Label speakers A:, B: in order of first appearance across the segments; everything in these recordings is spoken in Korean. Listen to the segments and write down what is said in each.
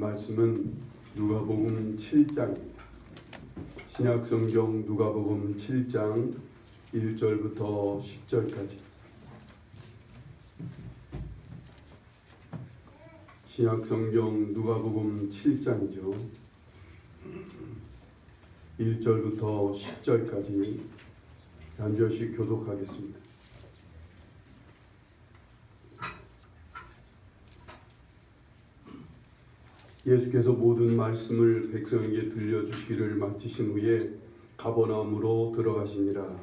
A: 말씀은 누가복음 7장입니다. 신약성경 누가복음 7장 1절부터 10절까지. 신약성경 누가복음 7장이죠. 1절부터 10절까지 한 절씩 교독하겠습니다. 예수께서 모든 말씀을 백성에게 들려주시기를 마치신 후에 가버나움으로 들어가시니라.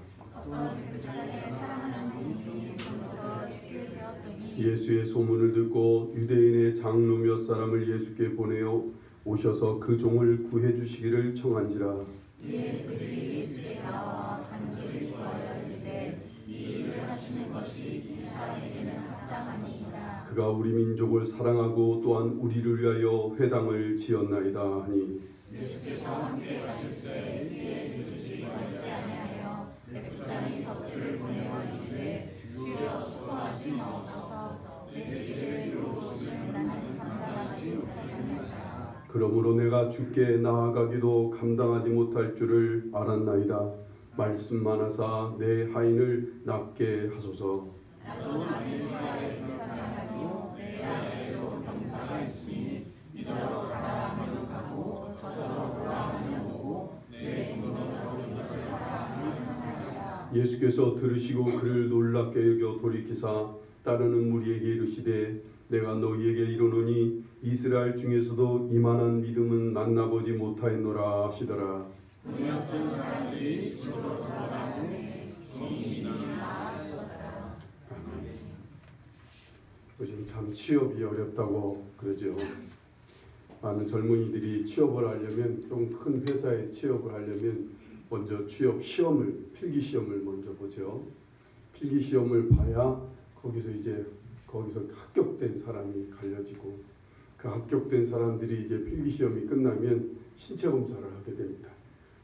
A: 예수의 소문을 듣고 유대인의 장로 몇 사람을 예수께 보내어 오셔서 그 종을 구해 주시기를 청한지라.
B: 이에 그들이 예수께 나와 간절히 구하여 이르되 이 일을 하시는 것이 이스라엘에게는 합당하니이다.
A: 그가 우리 민족을 사랑하고 또한 우리를 위하여 회당을 지었나이다 하니,
B: 예수께서 함께 가실새 이에 늦으시기 원치 아니하여 백부장이 덕들을 보내어 이르되 주여 수고하지 마옵소서. 내 죄를 이루어오시면 나는 감당하지 못하겠나이다.
A: 그러므로 내가 주께 나아가기도 감당하지 못할 줄을 알았나이다. 말씀만 하사 내 하인을 낫게 하소서.
B: 나도 많은 이스라엘 사람이요 내 아내도 병사가 있으니 이더러 가라 하면 가고 저더러 오라 하면 오고 내 종로로 이것을 하라 하면 하나이다.
A: 예수께서 들으시고 그를 놀랍게 여겨 돌이키사 따르는 무리에게 이르시되 내가 너희에게 이르노니 이스라엘 중에서도 이만한 믿음은 만나보지 못하였노라 하시더라.
B: 우리 어떤 사람들이 집으로 돌아가는데 종이 이미 나았었더라.
A: 요즘 참 취업이 어렵다고 그러죠. 많은 젊은이들이 취업을 하려면 좀 큰 회사에 취업을 하려면 먼저 취업 시험을 필기 시험을 먼저 보죠. 필기 시험을 봐야 거기서 합격된 사람이 갈려지고 그 합격된 사람들이 이제 필기 시험이 끝나면 신체 검사를 하게 됩니다.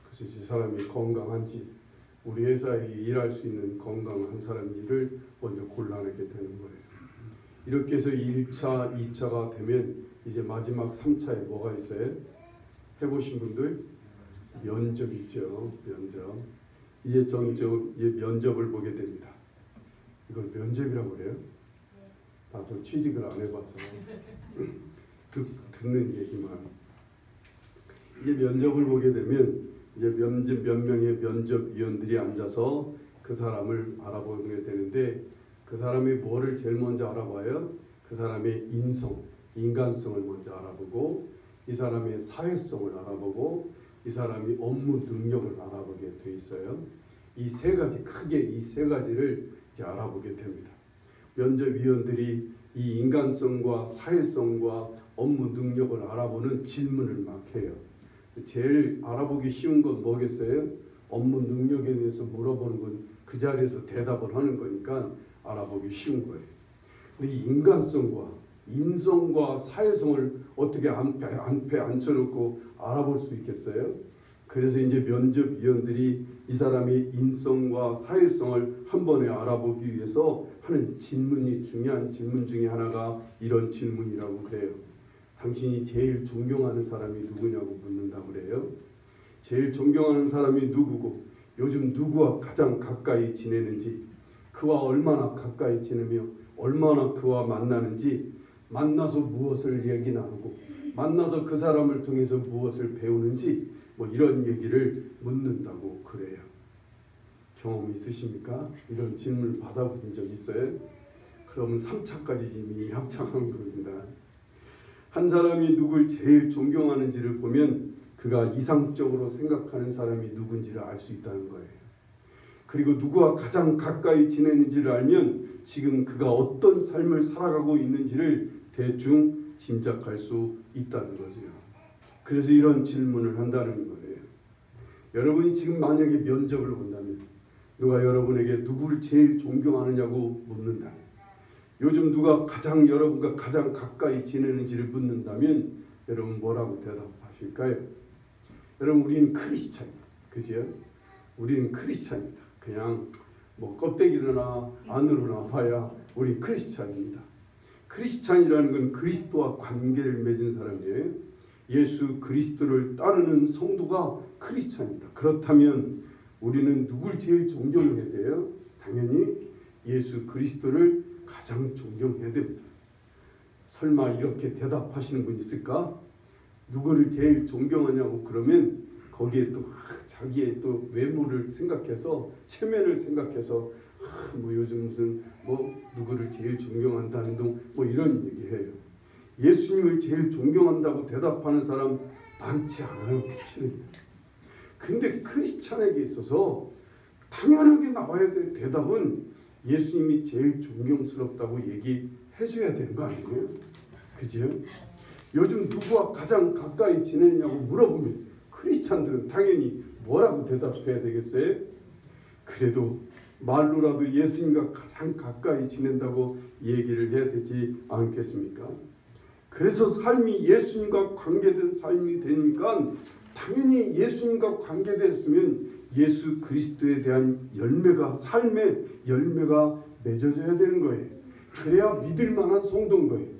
A: 그래서 이 사람이 건강한지 우리 회사에 일할 수 있는 건강한 사람인지를 먼저 골라내게 되는 거예요. 이렇게 해서 1차, 2차가 되면 이제 마지막 3차에 뭐가 있어요? 해보신 분들? 면접 있죠. 면접. 이제 면접을 보게 됩니다. 이걸 면접이라고 그래요? 나도 취직을 안 해봐서 듣는 얘기만. 이제 면접을 보게 되면 이제 몇 명의 면접위원들이 앉아서 그 사람을 알아보게 되는데 그 사람이 뭐를 제일 먼저 알아봐요? 그 사람의 인간성을 먼저 알아보고 이 사람의 사회성을 알아보고 이 사람이 업무 능력을 알아보게 돼 있어요. 이 세 가지를 이제 알아보게 됩니다. 면접위원들이 이 인간성과 사회성과 업무 능력을 알아보는 질문을 막 해요. 제일 알아보기 쉬운 건 뭐겠어요? 업무 능력에 대해서 물어보는 건 그 자리에서 대답을 하는 거니까 알아보기 쉬운 거예요. 근데 이 인간성과 인성과 사회성을 어떻게 앞에 앉혀놓고 알아볼 수 있겠어요? 그래서 이제 면접위원들이 이 사람의 인성과 사회성을 한 번에 알아보기 위해서 하는 중요한 질문 중에 하나가 이런 질문이라고 그래요. 당신이 제일 존경하는 사람이 누구냐고 묻는다고 그래요. 제일 존경하는 사람이 누구고 요즘 누구와 가장 가까이 지내는지, 그와 얼마나 가까이 지내며 얼마나 그와 만나는지, 만나서 무엇을 얘기 나누고 만나서 그 사람을 통해서 무엇을 배우는지 이런 얘기를 묻는다고 그래요. 경험 있으십니까? 이런 질문을 받아본 적 있어요? 그러면 3차까지 이미 합창한 겁니다. 한 사람이 누굴 제일 존경하는지를 보면 그가 이상적으로 생각하는 사람이 누군지를 알 수 있다는 거예요. 그리고 누구와 가장 가까이 지내는지를 알면 지금 그가 어떤 삶을 살아가고 있는지를 대충 짐작할 수 있다는 거죠. 그래서 이런 질문을 한다는 거예요. 여러분이 지금 만약에 면접을 본다면 누가 여러분에게 누구를 제일 존경하느냐고 묻는다. 요즘 누가 여러분과 가장 가까이 지내는지를 묻는다면 여러분 뭐라고 대답하실까요? 여러분 우리는 크리스찬입니다. 그죠? 우리는 크리스찬입니다. 그냥 껍데기로나 안으로나 봐야 우리 크리스찬입니다. 크리스찬이라는 건 그리스도와 관계를 맺은 사람이에요. 예수 그리스도를 따르는 성도가 크리스찬이다. 그렇다면 우리는 누굴 제일 존경해야 돼요? 당연히 예수 그리스도를 가장 존경해야 됩니다. 설마 이렇게 대답하시는 분 있을까? 누구를 제일 존경하냐고 그러면 거기에 또 자기의 또 외모를 생각해서 체면을 생각해서 뭐 요즘 무슨 뭐 누구를 제일 존경한다는 둥 뭐 이런 얘기해요. 예수님을 제일 존경한다고 대답하는 사람 많지 않아요. 근데 크리스찬에게 있어서 당연하게 나와야 될 대답은 예수님이 제일 존경스럽다고 얘기해 줘야 되는 거 아니에요? 그죠? 요즘 누구와 가장 가까이 지내냐고 물어보면 크리스찬들은 당연히 뭐라고 대답해야 되겠어요? 그래도 말로라도 예수님과 가장 가까이 지낸다고 얘기를 해야 되지 않겠습니까? 그래서 삶이 예수님과 관계된 삶이 되니까 당연히 예수님과 관계됐으면 예수 그리스도에 대한 열매가, 삶의 열매가 맺어져야 되는 거예요. 그래야 믿을 만한 성도인 거예요.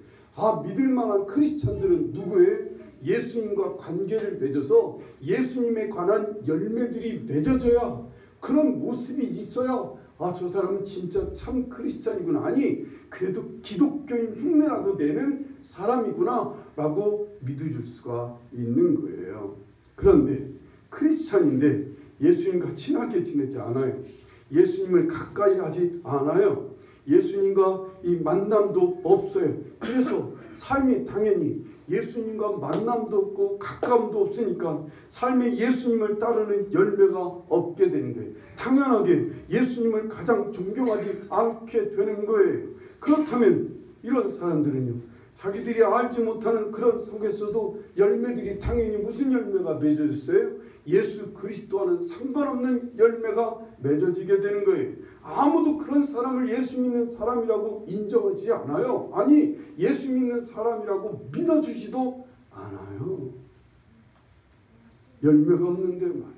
A: 믿을 만한 크리스찬들은 누구예요? 예수님과 관계를 맺어서 예수님에 관한 열매들이 맺어져야, 그런 모습이 있어야 저 사람은 진짜 참 크리스찬이구나, 아니 그래도 기독교인 흉내라도 내는 사람이구나 라고 믿어줄 수가 있는 거예요. 그런데 크리스찬인데 예수님과 친하게 지내지 않아요. 예수님을 가까이 하지 않아요. 예수님과 이 만남도 없어요. 그래서 삶이 당연히 예수님과 만남도 없고 가까움도 없으니까 삶에 예수님을 따르는 열매가 없게 되는 거예요. 당연하게 예수님을 가장 존경하지 않게 되는 거예요. 그렇다면 이런 사람들은요, 자기들이 알지 못하는 그런 속에서도 열매들이 당연히 무슨 열매가 맺어졌어요? 예수 그리스도와는 상관없는 열매가 맺어지게 되는 거예요. 아무도 그런 사람을 예수 믿는 사람이라고 인정하지 않아요. 아니, 예수 믿는 사람이라고 믿어주지도 않아요. 열매가 없는데 말이에요.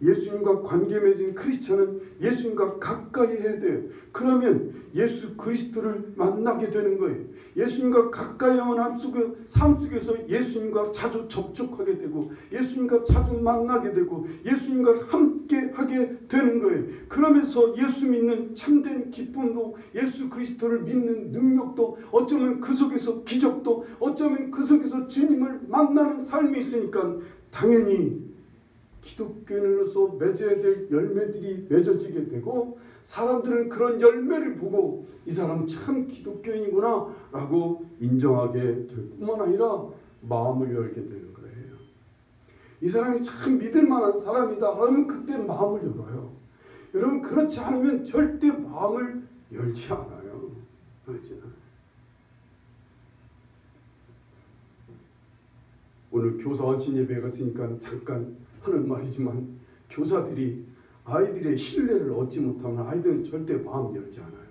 A: 예수님과 관계 맺은 크리스천은 예수님과 가까이 해야 돼요. 그러면 예수 그리스도를 만나게 되는 거예요. 예수님과 가까이 하면 삶 속에서 예수님과 자주 접촉하게 되고 예수님과 자주 만나게 되고 예수님과 함께 하게 되는 거예요. 그러면서 예수 믿는 참된 기쁨도, 예수 그리스도를 믿는 능력도, 어쩌면 그 속에서 기적도, 어쩌면 그 속에서 주님을 만나는 삶이 있으니까 당연히 기독교인으로서 맺어야 될 열매들이 맺어지게 되고, 사람들은 그런 열매를 보고 이 사람 참 기독교인이구나 라고 인정하게 될 뿐만 아니라 마음을 열게 되는 거예요. 이 사람이 참 믿을 만한 사람이다 하면 그때 마음을 열어요. 여러분, 그렇지 않으면 절대 마음을 열지 않아요. 그렇지 않아요. 오늘 교사 원신 예배에 갔으니까 잠깐 하는 말이지만, 교사들이 아이들의 신뢰를 얻지 못하면 아이들은 절대 마음 열지 않아요.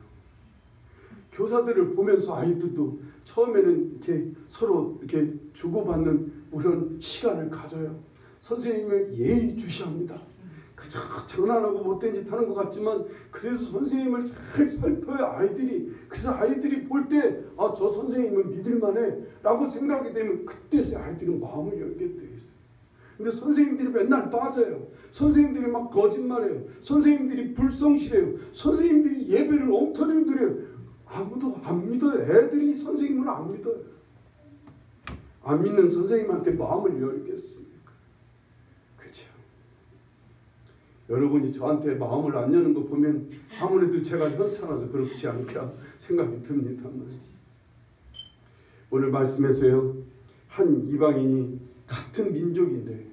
A: 교사들을 보면서 아이들도 처음에는 이렇게 서로 이렇게 주고받는 그런 시간을 가져요. 선생님을 예의주시합니다. 그저 장난하고 못된 짓 하는 것 같지만 그래도 선생님을 잘 살펴요, 아이들이. 그래서 아이들이 볼 때 저 선생님은 믿을만해 라고 생각이 되면 그때서 아이들은 마음을 열게 돼 있어요. 근데 선생님들이 맨날 빠져요. 선생님들이 막 거짓말해요. 선생님들이 불성실해요. 선생님들이 예배를 엉터리로 드려요. 아무도 안 믿어요. 애들이 선생님을 안 믿어요. 안 믿는 선생님한테 마음을 열겠습니까? 그렇죠. 여러분이 저한테 마음을 안 여는 거 보면 아무래도 제가 현찮아서 그렇지 않을까 생각이 듭니다만, 오늘 말씀에서요, 한 이방인이 같은 민족인데,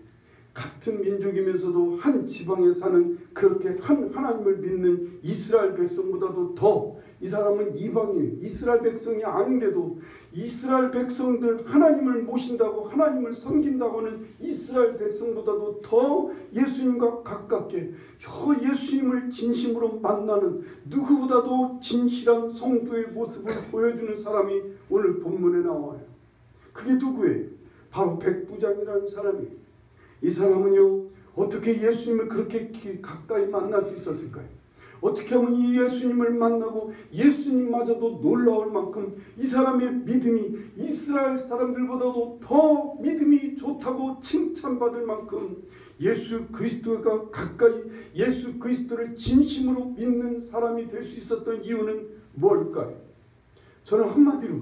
A: 같은 민족이면서도 한 지방에 사는 그렇게 한 하나님을 믿는 이스라엘 백성보다도 더 이 사람은 이방이에요. 이스라엘 백성이 아닌데도 이스라엘 백성들 하나님을 모신다고, 하나님을 섬긴다고 하는 이스라엘 백성보다도 더 예수님과 가깝게 예수님을 진심으로 만나는, 누구보다도 진실한 성도의 모습을 보여주는 사람이 오늘 본문에 나와요. 그게 누구예요? 바로 백부장이라는 사람이에요. 이 사람은요, 어떻게 예수님을 그렇게 가까이 만날 수 있었을까요? 어떻게 하면 이 예수님을 만나고 예수님마저도 놀라울 만큼 이 사람의 믿음이 이스라엘 사람들보다도 더 믿음이 좋다고 칭찬받을 만큼 예수 그리스도가 가까이 예수 그리스도를 진심으로 믿는 사람이 될 수 있었던 이유는 뭘까요? 저는 한마디로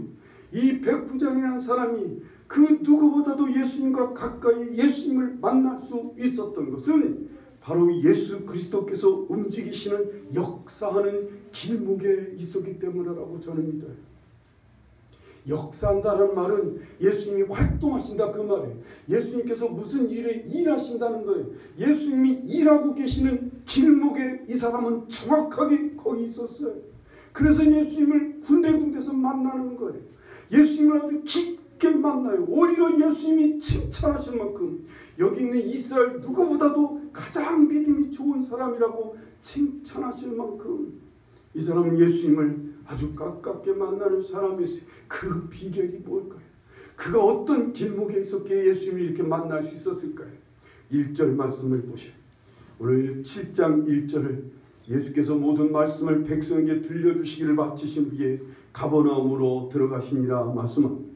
A: 이 백부장이라는 사람이 그 누구보다도 예수님과 가까이 예수님을 만날 수 있었던 것은 바로 예수 그리스도께서 움직이시는 역사하는 길목에 있었기 때문이라고 저는 믿어요. 역사한다는 말은 예수님이 활동하신다 그 말이에요. 예수님께서 무슨 일을 일하신다는 거예요. 예수님이 일하고 계시는 길목에 이 사람은 정확하게 거기 있었어요. 그래서 예수님을 군데군데서 만나는 거예요. 예수님을 아주 깊게 만나요. 오히려 예수님이 칭찬하실 만큼 여기 있는 이스라엘 누구보다도 가장 믿음이 좋은 사람이라고 칭찬하실 만큼 이 사람은 예수님을 아주 가깝게 만나는 사람이었어요. 그 비결이 뭘까요? 그가 어떤 길목에 있었기에 예수님이 이렇게 만날 수 있었을까요? 1절 말씀을 보셔요. 오늘 7장 1절을 예수께서 모든 말씀을 백성에게 들려주시기를 마치신 후에 가버나움으로 들어가시니라 말씀은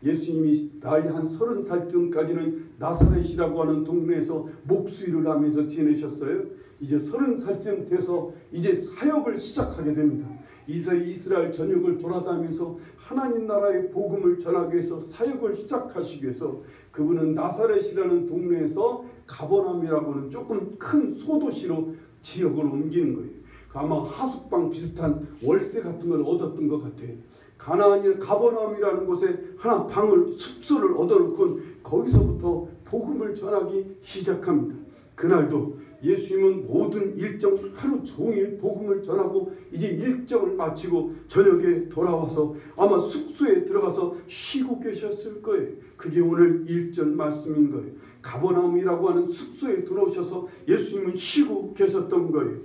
A: 예수님이 나이 한 30살쯤까지는 나사렛이라고 하는 동네에서 목수일을 하면서 지내셨어요. 이제 30살쯤 돼서 이제 사역을 시작하게 됩니다. 이제 이스라엘 전역을 돌아다니면서 하나님 나라의 복음을 전하기 위해서 사역을 시작하시기 위해서 그분은 나사렛이라는 동네에서 가버나움이라고 하는 조금 큰 소도시로 지역을 옮기는 거예요. 아마 하숙방 비슷한 월세 같은 걸 얻었던 것 같아요. 가나안이 가버나움이라는 곳에 하나 방을 숙소를 얻어놓고 거기서부터 복음을 전하기 시작합니다. 그날도 예수님은 모든 일정 하루 종일 복음을 전하고 이제 일정을 마치고 저녁에 돌아와서 아마 숙소에 들어가서 쉬고 계셨을 거예요. 그게 오늘 1절 말씀인 거예요. 가버나움이라고 하는 숙소에 들어오셔서 예수님은 쉬고 계셨던 거예요.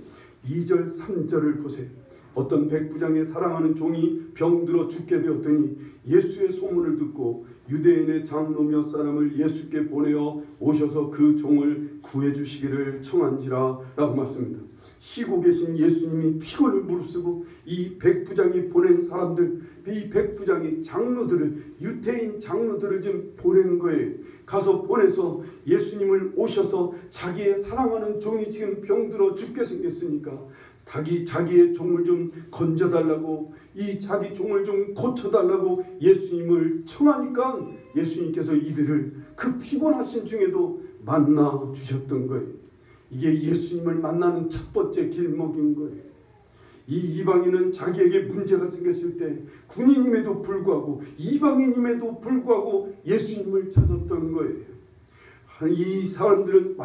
A: 2절 3절을 보세요. 어떤 백부장의 사랑하는 종이 병들어 죽게 되었더니 예수의 소문을 듣고 유대인의 장로 몇 사람을 예수께 보내어 오셔서 그 종을 구해주시기를 청한지라 라고 말씀합니다. 쉬고 계신 예수님이 피곤을 무릅쓰고 이 백부장이 보낸 사람들, 이 백부장이 장로들을, 유대인 장로들을 좀 보낸 거예요. 가서 보내서 예수님을 오셔서 자기의 사랑하는 종이 지금 병들어 죽게 생겼으니까 자기의 종을 좀 건져달라고, 이 자기 종을 좀 고쳐달라고 예수님을 청하니까 예수님께서 이들을 그 피곤하신 중에도 만나 주셨던 거예요. 이게 예수님을 만나는 첫 번째 길목인 거예요. 이 이방인은 자기에게 문제가 생겼을 때 군인임에도 불구하고 이방인임에도 불구하고 예수님을 찾았던 거예요. 이 사람들은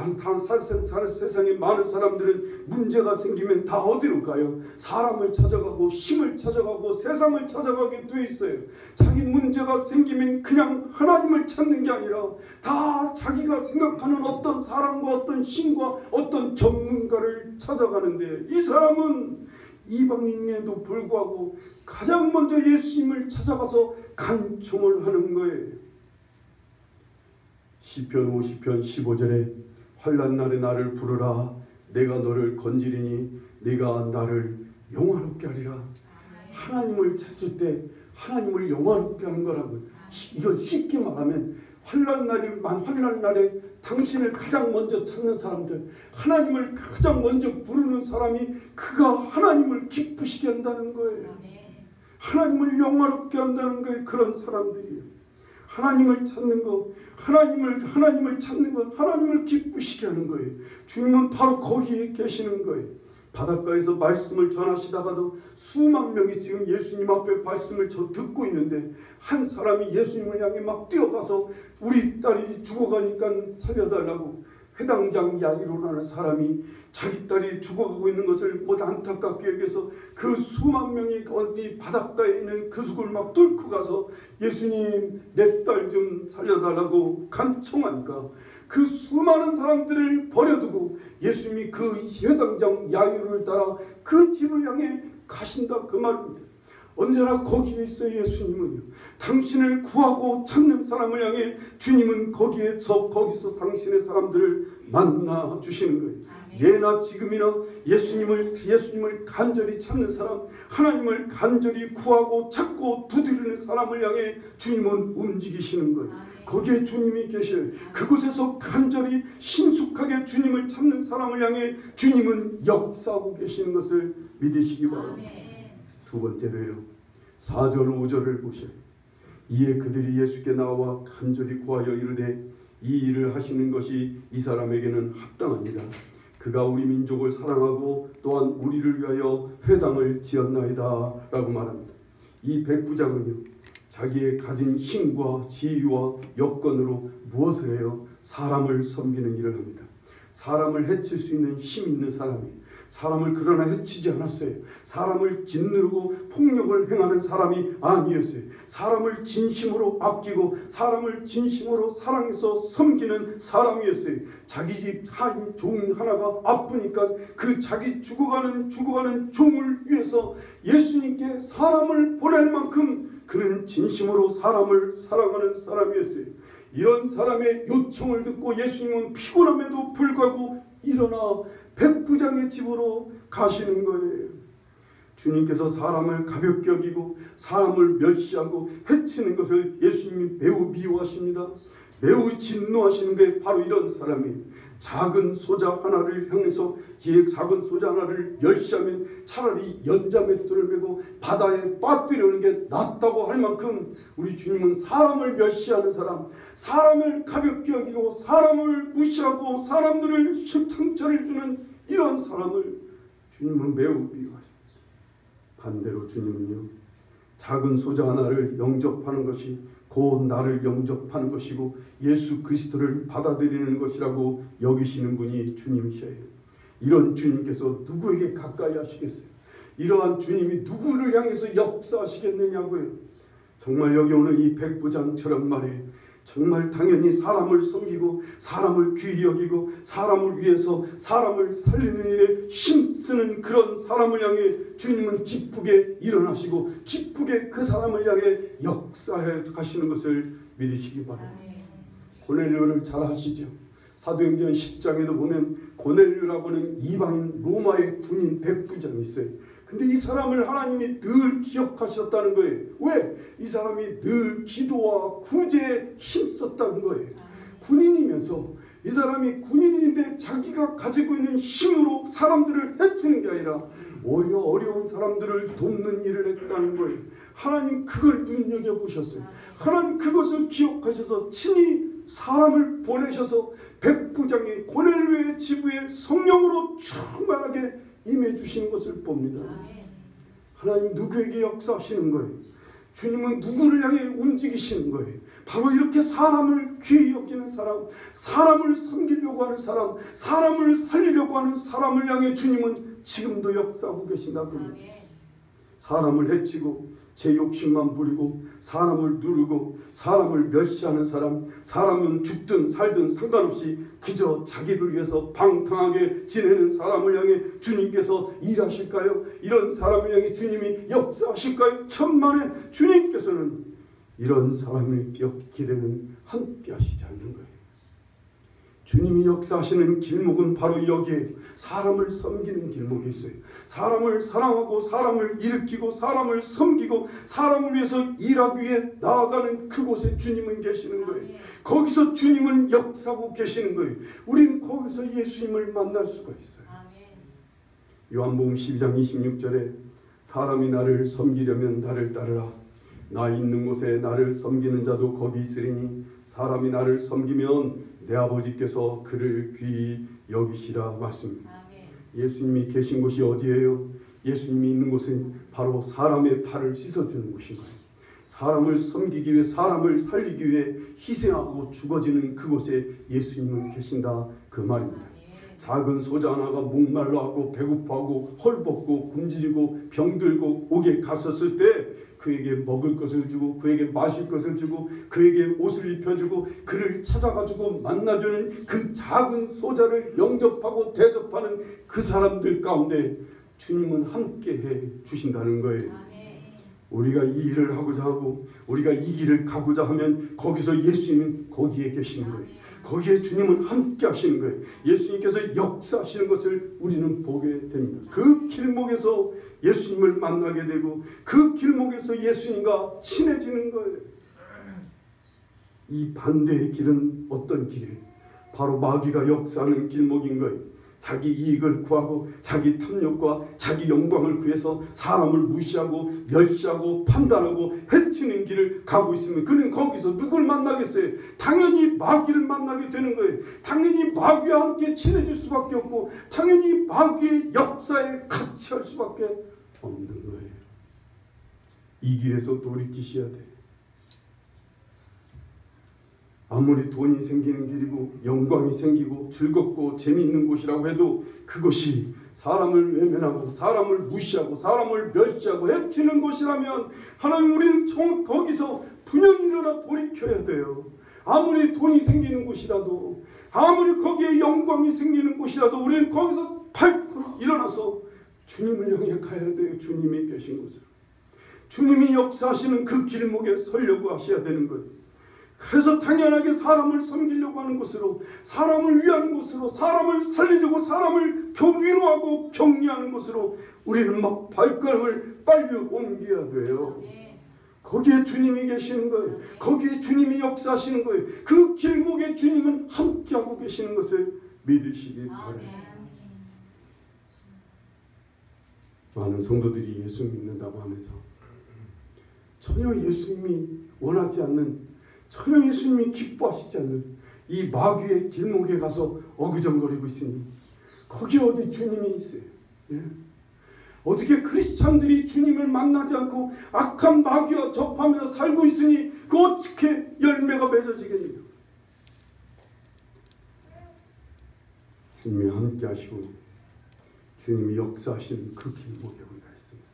A: 세상에 많은 사람들은 문제가 생기면 다 어디로 가요? 사람을 찾아가고 힘을 찾아가고 세상을 찾아가게 돼 있어요. 자기 문제가 생기면 그냥 하나님을 찾는 게 아니라 다 자기가 생각하는 어떤 사람과 어떤 힘과 어떤 전문가를 찾아가는데 이 사람은 이방인에도 불구하고 가장 먼저 예수님을 찾아가서 간청을 하는 거예요. 시편 50편 15절에 환난 날에 나를 부르라 내가 너를 건지리니 네가 나를 영화롭게 하리라. 하나님을 찾을 때 하나님을 영화롭게 하는 거라고요. 이건 쉽게 말하면 환난 날에 당신을 가장 먼저 찾는 사람들, 하나님을 가장 먼저 부르는 사람이 그가 하나님을 기쁘시게 한다는 거예요. 하나님을 영화롭게 한다는 거예요. 그런 사람들이에요. 하나님을 찾는 것, 하나님을 찾는 것, 하나님을 기쁘시게 하는 거예요. 주님은 바로 거기에 계시는 거예요. 바닷가에서 말씀을 전하시다가도 수만 명이 지금 예수님 앞에 말씀을 듣고 있는데 한 사람이 예수님을 향해 막 뛰어가서 우리 딸이 죽어가니까 살려달라고, 회당장 야이로라는 사람이 자기 딸이 죽어가고 있는 것을 안타깝게 여겨서 그 수만 명이 어디 바닷가에 있는 그 숲을 막 뚫고 가서 예수님 내 딸 좀 살려달라고 간청하니까 그 수많은 사람들을 버려두고 예수님이 그 회당장 야이로를 따라 그 집을 향해 가신다 그 말입니다. 언제나 거기에 있어요. 예수님은요. 당신을 구하고 찾는 사람을 향해 주님은 거기서 당신의 사람들을 만나 주시는 거예요. 예나 지금이나 예수님을 간절히 찾는 사람, 하나님을 간절히 구하고 찾고 두드리는 사람을 향해 주님은 움직이시는 거예요. 거기에 주님이 계셔요. 그곳에서 간절히 신속하게 주님을 찾는 사람을 향해 주님은 역사하고 계시는 것을 믿으시기 바랍니다. 두 번째로요, 4절 5절을 보셔요. 이에 그들이 예수께 나와 간절히 구하여 이르되 이 일을 하시는 것이 이 사람에게는 합당합니다. 그가 우리 민족을 사랑하고 또한 우리를 위하여 회당을 지었나이다 라고 말합니다. 이 백부장은요, 자기의 가진 힘과 지위와 여건으로 무엇을 해요? 사람을 섬기는 일을 합니다. 사람을 해칠 수 있는 힘 있는 사람이, 사람을 그러나 해치지 않았어요. 사람을 짓누르고 폭력을 행하는 사람이 아니었어요. 사람을 진심으로 아끼고 사람을 진심으로 사랑해서 섬기는 사람이었어요. 자기 집 한 종 하나가 아프니까 그 자기 죽어가는 종을 위해서 예수님께 사람을 보낼 만큼 그는 진심으로 사람을 사랑하는 사람이었어요. 이런 사람의 요청을 듣고 예수님은 피곤함에도 불구하고 일어나 백부장의 집으로 가시는 거예요. 주님께서 사람을 가볍게 여기고 사람을 멸시하고 해치는 것을 예수님이 매우 미워하십니다. 매우 진노하시는 게 바로 이런 사람이, 작은 소자 하나를 향해서 작은 소자 하나를 멸시하면 차라리 연자맷돌을 메고 바다에 빠뜨리는 게 낫다고 할 만큼 우리 주님은 사람을 멸시하는 사람, 사람을 가볍게 여기고 사람을 무시하고 사람들을 상처를 주는 이런 사람을 주님은 매우 미워하십니다. 반대로 주님은요, 작은 소자 하나를 영접하는 것이 곧 나를 영접하는 것이고 예수 그리스도를 받아들이는 것이라고 여기시는 분이 주님이셔요. 이런 주님께서 누구에게 가까이 하시겠어요? 이러한 주님이 누구를 향해서 역사하시겠느냐고요. 정말 여기 오는 이 백부장처럼 말해, 정말 당연히 사람을 섬기고 사람을 귀히 여기고 사람을 위해서 사람을 살리는 일에 힘쓰는 그런 사람을 향해 주님은 기쁘게 일어나시고 기쁘게 그 사람을 향해 역사해 가시는 것을 믿으시기 바랍니다. 고넬료를 잘 아시죠? 사도행전 10장에도 보면 고넬료라고는 이방인 로마의 군인 백부장이 있어요. 근데 이 사람을 하나님이 늘 기억하셨다는 거예요. 왜? 이 사람이 늘 기도와 구제에 힘썼다는 거예요. 군인이면서 이 사람이 군인인데 자기가 가지고 있는 힘으로 사람들을 해치는 게 아니라 오히려 어려운 사람들을 돕는 일을 했다는 거예요. 하나님 그걸 눈여겨보셨어요. 하나님 그것을 기억하셔서 친히 사람을 보내셔서 백부장의 고넬료의 지부에 성령으로 충만하게 임해 주시는 것을 봅니다. 하나님 누구에게 역사하시는 거예요? 주님은 누구를 향해 움직이시는 거예요? 바로 이렇게 사람을 귀히 여기는 사람, 사람을 섬기려고 하는 사람, 사람을 살리려고 하는 사람을 향해 주님은 지금도 역사하고 계신다고. 사람을 해치고 제 욕심만 부리고 사람을 누르고 사람을 멸시하는 사람, 사람은 죽든 살든 상관없이 그저 자기를 위해서 방탕하게 지내는 사람을 향해 주님께서 일하실까요? 이런 사람을 향해 주님이 역사하실까요? 천만에 주님께서는 이런 사람의 길에는 함께 하시지 않는 거예요. 주님이 역사하시는 길목은 바로 여기에 사람을 섬기는 길목이 있어요. 사람을 사랑하고 사람을 일으키고 사람을 섬기고 사람을 위해서 일하기 위해 나아가는 그곳에 주님은 계시는 거예요. 거기서 주님은 역사하고 계시는 거예요. 우리는 거기서 예수님을 만날 수가 있어요. 요한복음 12장 26절에 사람이 나를 섬기려면 나를 따르라. 나 있는 곳에 나를 섬기는 자도 거기 있으리니 사람이 나를 섬기면 내 아버지께서 그를 귀히 여기시라 말씀입니다. 예수님이 계신 곳이 어디예요? 예수님이 있는 곳은 바로 사람의 발을 씻어주는 곳인 거예요. 사람을 섬기기 위해 사람을 살리기 위해 희생하고 죽어지는 그곳에 예수님은 계신다 그 말입니다. 작은 소자 하나가 목말라하고 배고파하고 헐벗고 굶주리고 병들고 옥에 갔었을 때 그에게 먹을 것을 주고 그에게 마실 것을 주고 그에게 옷을 입혀주고 그를 찾아가지고 만나주는 그 작은 소자를 영접하고 대접하는 그 사람들 가운데 주님은 함께해 주신다는 거예요. 우리가 이 일을 하고자 하고 우리가 이 길을 가고자 하면 거기서 예수님은 거기에 계시는 거예요. 거기에 주님은 함께 하시는 거예요. 예수님께서 역사하시는 것을 우리는 보게 됩니다. 그 길목에서 예수님을 만나게 되고 그 길목에서 예수님과 친해지는 거예요. 이 반대의 길은 어떤 길이에요? 바로 마귀가 역사하는 길목인 거예요. 자기 이익을 구하고 자기 탐욕과 자기 영광을 구해서 사람을 무시하고 멸시하고 판단하고 해치는 길을 가고 있으면 그는 거기서 누굴 만나겠어요? 당연히 마귀를 만나게 되는 거예요. 당연히 마귀와 함께 친해질 수밖에 없고 당연히 마귀의 역사에 같이 할 수밖에 없는 거예요. 이 길에서 돌이키셔야 돼요. 아무리 돈이 생기는 길이고 영광이 생기고 즐겁고 재미있는 곳이라고 해도 그것이 사람을 외면하고 사람을 무시하고 사람을 멸시하고 해치는 곳이라면 하나님 우리는 거기서 분연히 일어나 돌이켜야 돼요. 아무리 돈이 생기는 곳이라도 아무리 거기에 영광이 생기는 곳이라도 우리는 거기서 발pro 일어나서 주님을 향해 가야 돼요. 주님이 계신 곳으로. 주님이 역사하시는 그 길목에 서려고 하셔야 되는 거예요. 그래서 당연하게 사람을 섬기려고 하는 곳으로 사람을 위하는 곳으로 사람을 살리려고 사람을 위로하고 격려하는 곳으로 우리는 막 발걸음을 빨리 옮겨야 돼요. 거기에 주님이 계시는 거예요. 거기에 주님이 역사하시는 거예요. 그 길목에 주님은 함께하고 계시는 것을 믿으시기 바랍니다. 많은 성도들이 예수 믿는다고 하면서 전혀 예수님이 원하지 않는 전혀 예수님이 기뻐하시지 않는 이 마귀의 길목에 가서 어그정거리고 있으니 거기 어디 주님이 있어요? 예? 어떻게 크리스찬들이 주님을 만나지 않고 악한 마귀와 접하며 살고 있으니 그 어떻게 열매가 맺어지겠느냐? 주님이 함께 하시고 주님이 역사하시는 그 길목에 우리가 있습니다.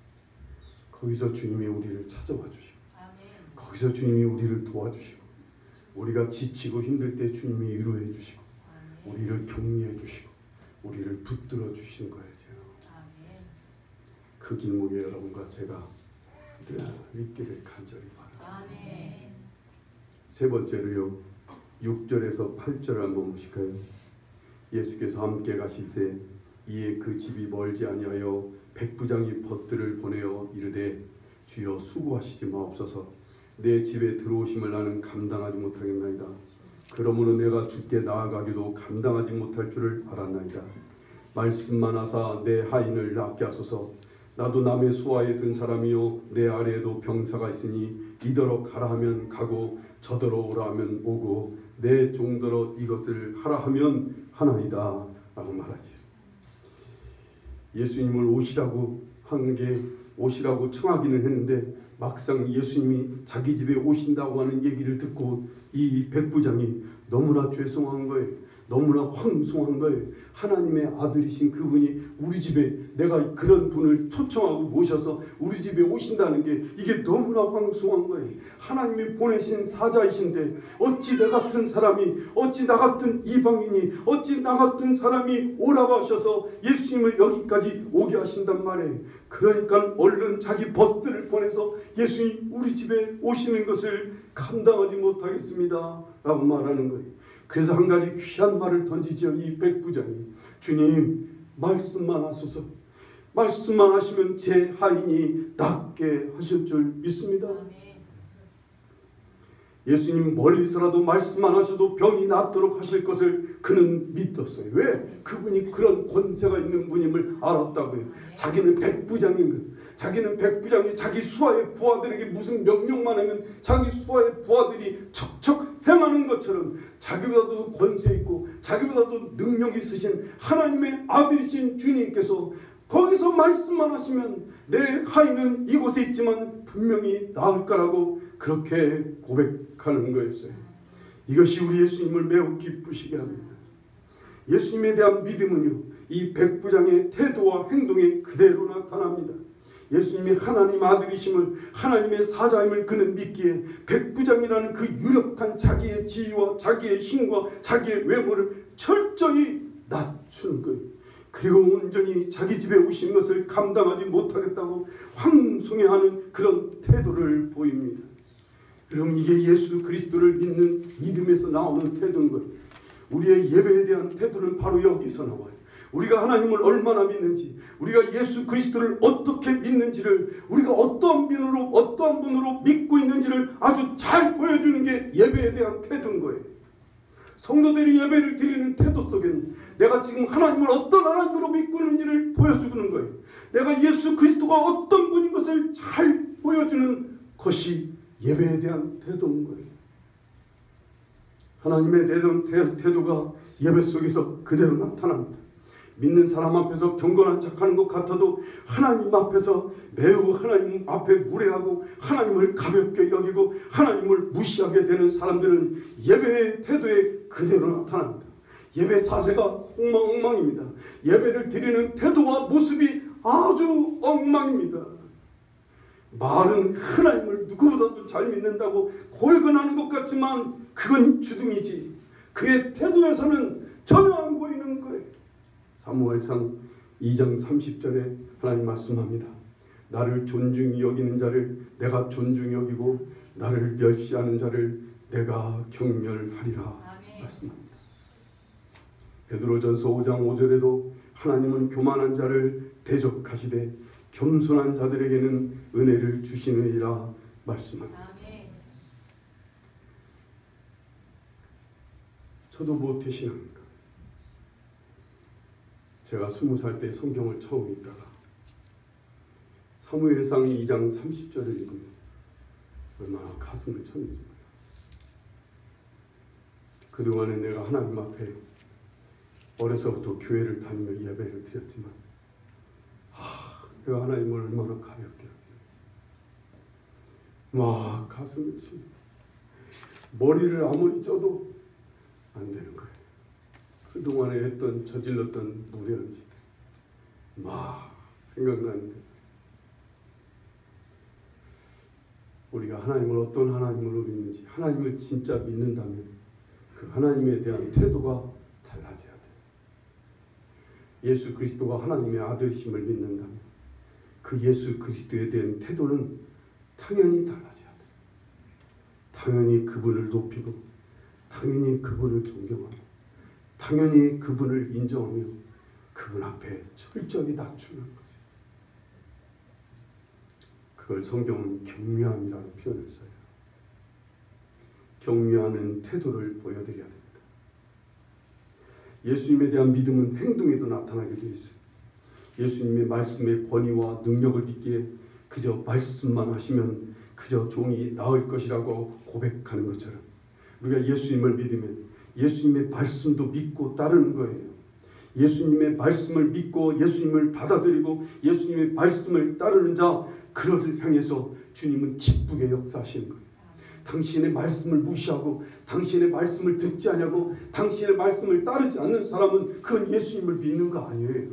A: 거기서 주님이 우리를 찾아와 주시고 거기서 주님이 우리를 도와주시고 우리가 지치고 힘들 때 주님이 위로해 주시고 우리를 격려해 주시고 우리를 붙들어 주시는 거예요. 그 길목에 여러분과 제가 있기를 간절히 바랍니다. 세 번째로요. 6절에서 8절을 한번 보실까요? 예수께서 함께 가실새 이에 그 집이 멀지 아니하여 백부장이 벗들을 보내어 이르되 주여 수고하시지 마옵소서. 내 집에 들어오심을 나는 감당하지 못하겠나이다. 그러므로 내가 주께 나아가기도 감당하지 못할 줄을 알았나이다. 말씀만 하사 내 하인을 낫게 하소서. 나도 남의 수하에 든 사람이요 내 아래에도 병사가 있으니 이더러 가라 하면 가고 저더러 오라 하면 오고 내 종더러 이것을 하라 하면 하나이다 라고 말하지. 예수님을 오시라고 하는 게 오시라고 청하기는 했는데 막상 예수님이 자기 집에 오신다고 하는 얘기를 듣고 이 백부장이 너무나 죄송한 거예요. 너무나 황송한 거예요. 하나님의 아들이신 그분이 우리 집에 내가 그런 분을 초청하고 모셔서 우리 집에 오신다는 게 이게 너무나 황송한 거예요. 하나님이 보내신 사자이신데 어찌 나 같은 사람이 어찌 나 같은 이방인이 어찌 나 같은 사람이 오라고 하셔서 예수님을 여기까지 오게 하신단 말이에요. 그러니까 얼른 자기 벗들을 보내서 예수님 우리 집에 오시는 것을 감당하지 못하겠습니다 라고 말하는 거예요. 그래서 한 가지 귀한 말을 던지죠. 이 백부장이 주님 말씀만 하소서. 말씀만 하시면 제 하인이 낫게 하실 줄 믿습니다. 예수님 멀리서라도 말씀만 하셔도 병이 낫도록 하실 것을 그는 믿었어요. 왜? 그분이 그런 권세가 있는 분임을 알았다고요. 자기는 백부장인 거예요. 자기는 백부장이 자기 수하의 부하들에게 무슨 명령만 하면 자기 수하의 부하들이 척척 행하는 것처럼 자기보다도 권세 있고 자기보다도 능력 있으신 하나님의 아들이신 주님께서 거기서 말씀만 하시면 내 하인은 이곳에 있지만 분명히 나을 거라고 그렇게 고백하는 거였어요. 이것이 우리 예수님을 매우 기쁘시게 합니다. 예수님에 대한 믿음은요, 이 백부장의 태도와 행동에 그대로 나타납니다. 예수님이 하나님 아들이심을 하나님의 사자임을 그는 믿기에 백부장이라는 그 유력한 자기의 지위와 자기의 힘과 자기의 외모를 철저히 낮추는 거예요. 그리고 온전히 자기 집에 오신 것을 감당하지 못하겠다고 황송해하는 그런 태도를 보입니다. 그럼 이게 예수 그리스도를 믿는 믿음에서 나오는 태도인 거예요. 우리의 예배에 대한 태도는 바로 여기서 나와요. 우리가 하나님을 얼마나 믿는지, 우리가 예수 그리스도를 어떻게 믿는지를, 우리가 어떠한 분으로 믿고 있는지를 아주 잘 보여주는 게 예배에 대한 태도인 거예요. 성도들이 예배를 드리는 태도 속에는 내가 지금 하나님을 어떤 하나님으로 믿고 있는지를 보여주는 거예요. 내가 예수 그리스도가 어떤 분인 것을 잘 보여주는 것이 예배에 대한 태도인 거예요. 하나님의 태도가 예배 속에서 그대로 나타납니다. 믿는 사람 앞에서 경건한 척하는 것 같아도 하나님 앞에서 매우 하나님 앞에 무례하고 하나님을 가볍게 여기고 하나님을 무시하게 되는 사람들은 예배의 태도에 그대로 나타납니다. 예배 자세가 엉망입니다. 예배를 드리는 태도와 모습이 아주 엉망입니다. 말은 하나님을 누구보다도 잘 믿는다고 고백은 것 같지만 그건 주둥이지, 그의 태도에서는 전혀 안 보이는 거예요. 사무엘상 2장 30절에 하나님 말씀합니다. 나를 존중히 여기는 자를 내가 존중히 여기고 나를 멸시하는 자를 내가 경멸하리라 말씀합니다. 베드로전서 5장 5절에도 하나님은 교만한 자를 대적하시되 겸손한 자들에게는 은혜를 주시느니라 말씀합니다. 저도 모태신앙입니다. 제가 20살 때 성경을 처음 읽다가 사무엘상 2장 30절을 읽으면 얼마나 가슴을 쳤는지 몰라요. 그동안에 내가 하나님 앞에 어려서부터 교회를 다니며 예배를 드렸지만 내가 하나님을 얼마나 가볍게 여기는지 가슴을 칩니다. 머리를 아무리 쪄도 안 되는 거예요. 그동안에 저질렀던 무례한 짓 생각나는데, 우리가 하나님을 어떤 하나님으로 믿는지, 하나님을 진짜 믿는다면 그 하나님에 대한 태도가 달라져야 돼요. 예수 그리스도가 하나님의 아들이심을 믿는다면 그 예수 그리스도에 대한 태도는 당연히 달라져야 돼요. 당연히 그분을 높이고, 당연히 그분을 존경하고, 당연히 그분을 인정하며 그분 앞에 철저히 낮추는 거죠. 그걸 성경은 경외함이라는 표현을 써요. 경외하는 태도를 보여드려야 됩니다. 예수님에 대한 믿음은 행동에도 나타나게 되어 있어요. 예수님의 말씀의 권위와 능력을 믿기에 그저 말씀만 하시면 그저 종이 나을 것이라고 고백하는 것처럼 우리가 예수님을 믿으면 예수님의 말씀도 믿고 따르는 거예요. 예수님의 말씀을 믿고 예수님을 받아들이고 예수님의 말씀을 따르는 자, 그를 향해서 주님은 기쁘게 역사하시는 거예요. 당신의 말씀을 무시하고 당신의 말씀을 듣지 않냐고 당신의 말씀을 따르지 않는 사람은 그건 예수님을 믿는 거 아니에요.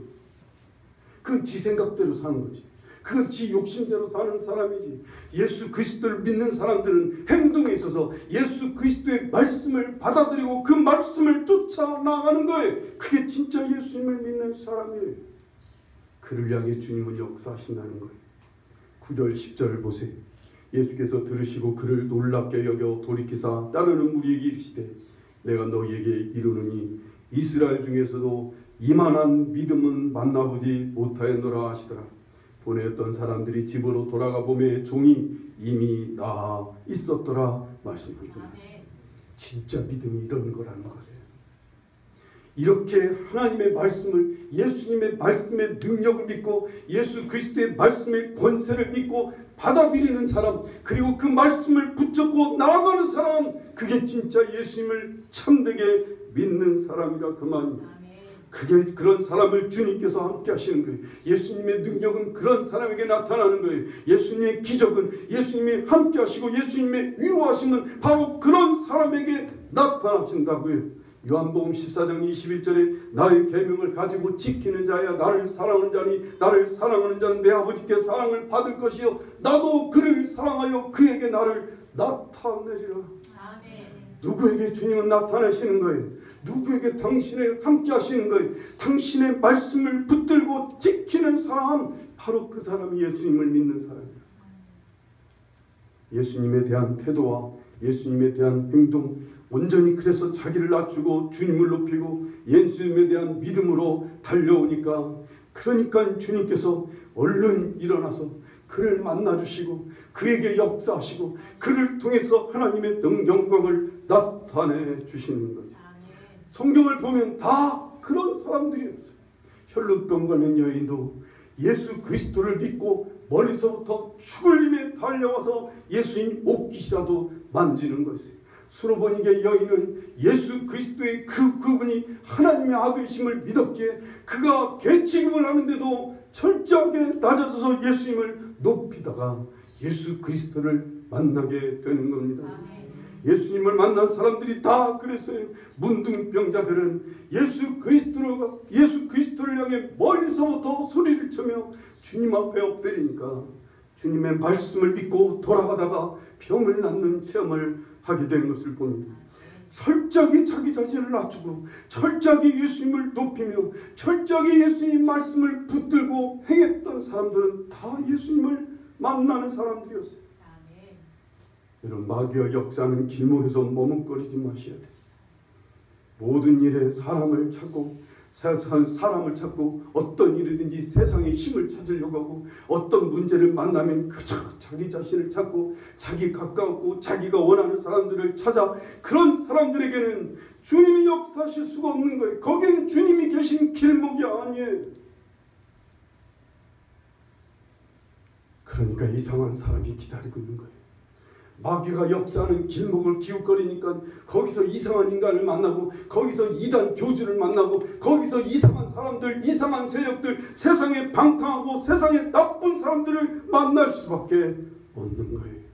A: 그건 지 생각대로 사는 거지. 그건 지 욕심대로 사는 사람이지. 예수 그리스도를 믿는 사람들은 행동에 있어서 예수 그리스도의 말씀을 받아들이고 그 말씀을 쫓아나가는 거예요. 그게 진짜 예수님을 믿는 사람이에요. 그를 향해 주님은 역사하신다는 거예요. 9절 10절을 보세요. 예수께서 들으시고 그를 놀랍게 여겨 돌이키사 따르는 무리에게 이르시되 내가 너희에게 이르노니 이스라엘 중에서도 이만한 믿음은 만나보지 못하였노라 하시더라. 보내었던 사람들이 집으로 돌아가 보매 종이 이미 나아 있었더라 말씀합니다. 진짜 믿음이 이런 거라는 거예요. 이렇게 하나님의 말씀을, 예수님의 말씀의 능력을 믿고 예수 그리스도의 말씀의 권세를 믿고 받아들이는 사람, 그리고 그 말씀을 붙잡고 나아가는 사람, 그게 진짜 예수님을 참되게 믿는 사람이라 그 말입니다. 그게 그런 사람을 주님께서 함께 하시는 거예요. 예수님의 능력은 그런 사람에게 나타나는 거예요. 예수님의 기적은 예수님이 함께 하시고 예수님의 위로하심은 바로 그런 사람에게 나타나신다고요. 요한복음 14장 21절에 나의 계명을 가지고 지키는 자야 나를 사랑하는 자니 나를 사랑하는 자는 내 아버지께 사랑을 받을 것이요 나도 그를 사랑하여 그에게 나를 나타내리라. 아멘. 누구에게 주님은 나타내시는 거예요? 누구에게 당신을 함께 하시는 거예요? 당신의 말씀을 붙들고 지키는 사람, 바로 그 사람이 예수님을 믿는 사람이에요. 예수님에 대한 태도와 예수님에 대한 행동, 온전히 그래서 자기를 낮추고 주님을 높이고 예수님에 대한 믿음으로 달려오니까, 그러니까 주님께서 얼른 일어나서 그를 만나주시고 그에게 역사하시고 그를 통해서 하나님의 영광을 나타내 주시는 거죠. 성경을 보면 다 그런 사람들이었어요. 혈루병 걸린 여인도 예수 그리스도를 믿고 멀리서부터 죽을 힘에 달려와서 예수님 옷깃이라도 만지는 것이에요. 수로보니게 여인은 예수 그리스도의 그분이 하나님의 아들이심을 믿었기에 그가 개취급을 하는데도 철저하게 낮아져서 예수님을 높이다가 예수 그리스도를 만나게 되는 겁니다. 예수님을 만난 사람들이 다 그랬어요. 문둥병자들은 예수 그리스도를 향해 멀리서부터 소리를 치며 주님 앞에 엎드리니까 주님의 말씀을 믿고 돌아가다가 병을 낫는 체험을 하게 되는 것을 봅니다. 철저하게 자기 자신을 낮추고 철저하게 예수님을 높이며 철저하게 예수님 말씀을 붙들고 행했던 사람들은 다 예수님을 만나는 사람들이었어요. 여러분, 마귀와 역사하는 길목에서 머뭇거리지 마셔야 돼요. 모든 일에 사람을 찾고 어떤 일이든지 세상의 힘을 찾으려고 하고 어떤 문제를 만나면 그저 자기 자신을 찾고 자기 가까웠고 자기가 원하는 사람들을 찾아, 그런 사람들에게는 주님이 역사하실 수가 없는 거예요. 거기는 주님이 계신 길목이 아니에요. 그러니까 이상한 사람이 기다리고 있는 거예요. 마귀가 역사하는 길목을 기웃거리니까 거기서 이상한 인간을 만나고 거기서 이단 교주를 만나고 거기서 이상한 사람들, 이상한 세력들, 세상에 방탕하고 세상에 나쁜 사람들을 만날 수밖에 없는 거예요.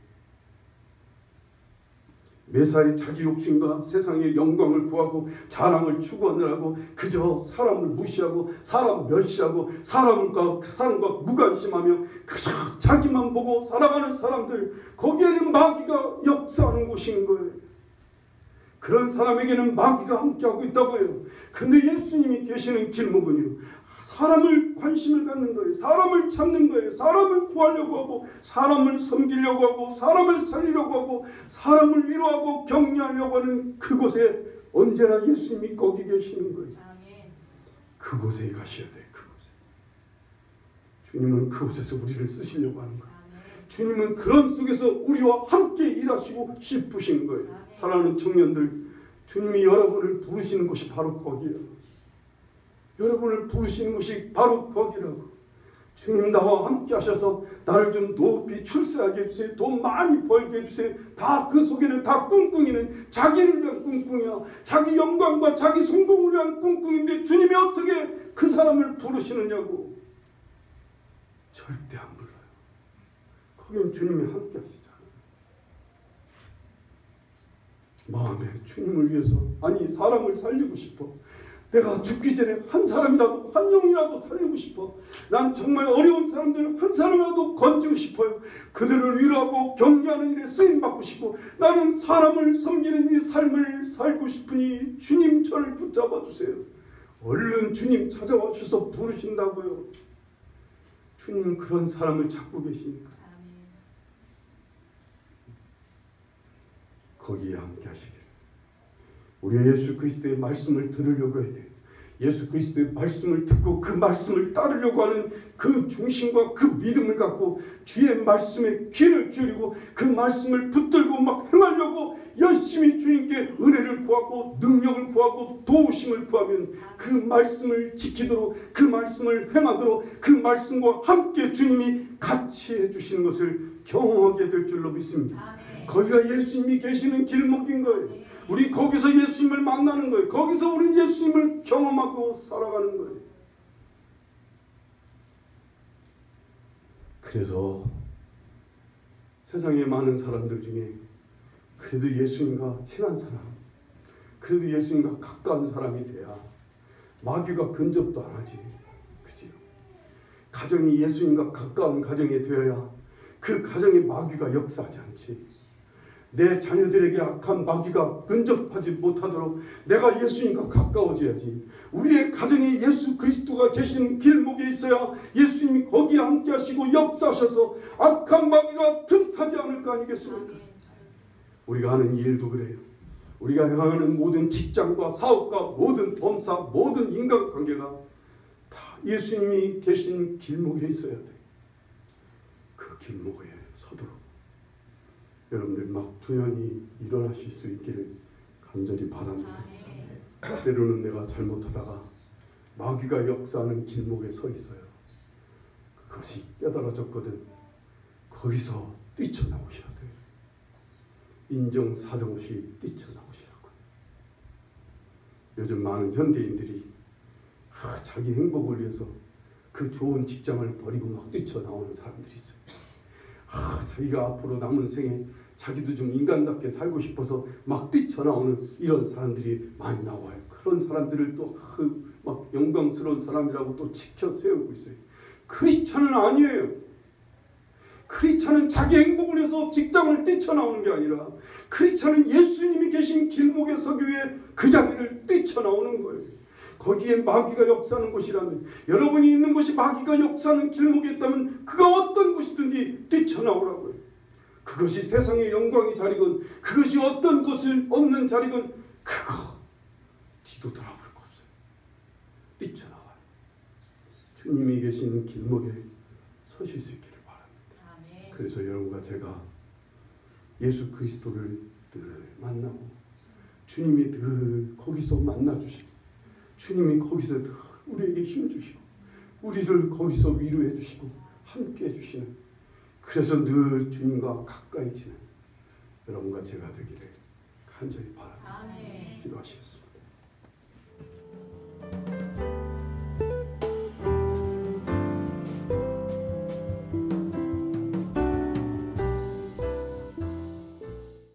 A: 매사에 자기 욕심과 세상의 영광을 구하고 자랑을 추구하느라고 그저 사람을 무시하고 사람 멸시하고 사람과 무관심하며 그저 자기만 보고 살아가는 사람들, 거기에는 마귀가 역사하는 곳인 거예요. 그런 사람에게는 마귀가 함께하고 있다고 해요. 근데 예수님이 계시는 길목은요, 사람을 관심을 갖는 거예요. 사람을 찾는 거예요. 사람을 구하려고 하고 사람을 섬기려고 하고 사람을 살리려고 하고 사람을 위로하고 격려하려고 하는 그곳에 언제나 예수님이 거기 계시는 거예요. 그곳에 가셔야 돼요. 그곳에. 주님은 그곳에서 우리를 쓰시려고 하는 거예요. 주님은 그런 속에서 우리와 함께 일하시고 싶으신 거예요. 사랑하는 청년들, 주님이 여러분을 부르시는 곳이 바로 거기예요. 여러분을 부르시는 것이 바로 거기라고. 주님, 나와 함께 하셔서 나를 좀 높이 출세하게 해주세요. 돈 많이 벌게 해주세요. 다 그 속에는 다 꿍꿍이는 자기를 위한 꿍꿍이야. 자기 영광과 자기 성공을 위한 꿍꿍인데 주님이 어떻게 그 사람을 부르시느냐고. 절대 안 불러요. 거긴 주님이 함께 하시잖아요. 마음에 주님을 위해서, 아니 사람을 살리고 싶어. 내가 죽기 전에 한 사람이라도, 한 영이라도 살리고 싶어. 난 정말 어려운 사람들 한 사람이라도 건지고 싶어요. 그들을 위로하고 격려하는 일에 쓰임받고 싶고, 나는 사람을 섬기는 이 삶을 살고 싶으니 주님 저를 붙잡아 주세요. 얼른 주님 찾아와 주셔서 부르신다고요. 주님은 그런 사람을 찾고 계시니까 거기에 함께 하시길. 우리가 예수 그리스도의 말씀을 들으려고 해야 돼요. 예수 그리스도의 말씀을 듣고 그 말씀을 따르려고 하는 그 중심과 그 믿음을 갖고 주의 말씀에 귀를 기울이고 그 말씀을 붙들고 막 행하려고 열심히 주님께 은혜를 구하고 능력을 구하고 도우심을 구하면 그 말씀을 지키도록, 그 말씀을 행하도록, 그 말씀과 함께 주님이 같이 해주시는 것을 경험하게 될 줄로 믿습니다. 거기가 예수님이 계시는 길목인 거예요. 우리 거기서 예수님을 만나는 거예요. 거기서 우리 예수님을 경험하고 살아가는 거예요. 그래서 세상에 많은 사람들 중에 그래도 예수님과 친한 사람, 그래도 예수님과 가까운 사람이 돼야 마귀가 근접도 안 하지. 그죠? 가정이 예수님과 가까운 가정이 되어야 그 가정에 마귀가 역사하지 않지. 내 자녀들에게 악한 마귀가 근접하지 못하도록 내가 예수님과 가까워져야지. 우리의 가정에 예수 그리스도가 계시는 길목에 있어야 예수님이 거기에 함께 하시고 역사하셔서 악한 마귀가 틈타지 않을 거 아니겠습니까? 우리가 하는 일도 그래요. 우리가 향하는 모든 직장과 사업과 모든 범사, 모든 인간관계가 다 예수님이 계신 길목에 있어야 돼. 그 길목에 서도록 여러분들 막 부연히 일어나실 수 있기를 간절히 바랍니다. 때로는 내가 잘못하다가 마귀가 역사하는 길목에 서 있어요. 그것이 깨달아졌거든. 거기서 뛰쳐나오셔야 돼요. 인정사정 없이 뛰쳐나오시라고. 요즘 많은 현대인들이 자기 행복을 위해서 그 좋은 직장을 버리고 막 뛰쳐나오는 사람들이 있어요. 자기가 앞으로 남은 생에 자기도 좀 인간답게 살고 싶어서 막 뛰쳐나오는 이런 사람들이 많이 나와요. 그런 사람들을 또 막 영광스러운 사람이라고 또 지켜 세우고 있어요. 크리스찬은 아니에요. 크리스찬은 자기 행복을 위해서 직장을 뛰쳐나오는 게 아니라 크리스찬은 예수님이 계신 길목에 서기 위해 그 자리를 뛰쳐나오는 거예요. 거기에 마귀가 역사하는 곳이라면, 여러분이 있는 곳이 마귀가 역사하는 길목에 있다면 그가 어떤 곳이든지 뛰쳐나오라고요. 그것이 세상의 영광의 자리건 그것이 어떤 것을 얻는 자리건 그거 뒤도 돌아볼 거 없어요. 뛰쳐나와요. 주님이 계신 길목에 서실 수 있기를 바랍니다. 그래서 여러분과 제가 예수 그리스도를 늘 만나고 주님이 늘 거기서 만나주시고 주님이 거기서 늘 우리에게 힘주시고 우리를 거기서 위로해 주시고 함께 해주시는, 그래서 늘 주님과 가까이 지는 여러분과 제가 되기를 간절히 바랍니다. 기도하시겠습니다.